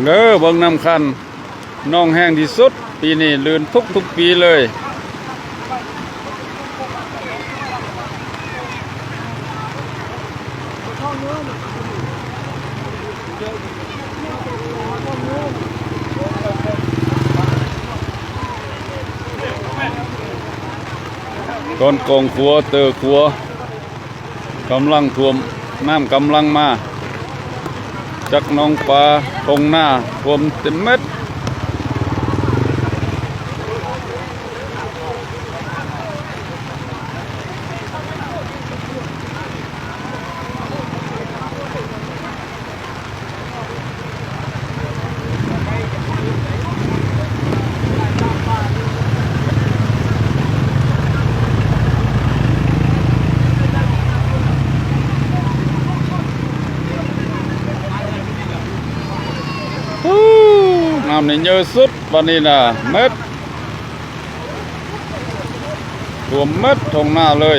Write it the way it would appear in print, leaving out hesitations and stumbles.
เด้อเบิ่งน้ำคันน้องแห้งที่สุดปีนี้ลื่นทุกปีเลยต้นกงขัวเตอขัวกำลังท่วมน้ำกำลังมาจากน้องปลาตรงหน้าท่วมเต็มเม็ดน้ำนี่เยอะสุดวันนี้นะเม็ดท่วมเม็ดตรงหน้าเลย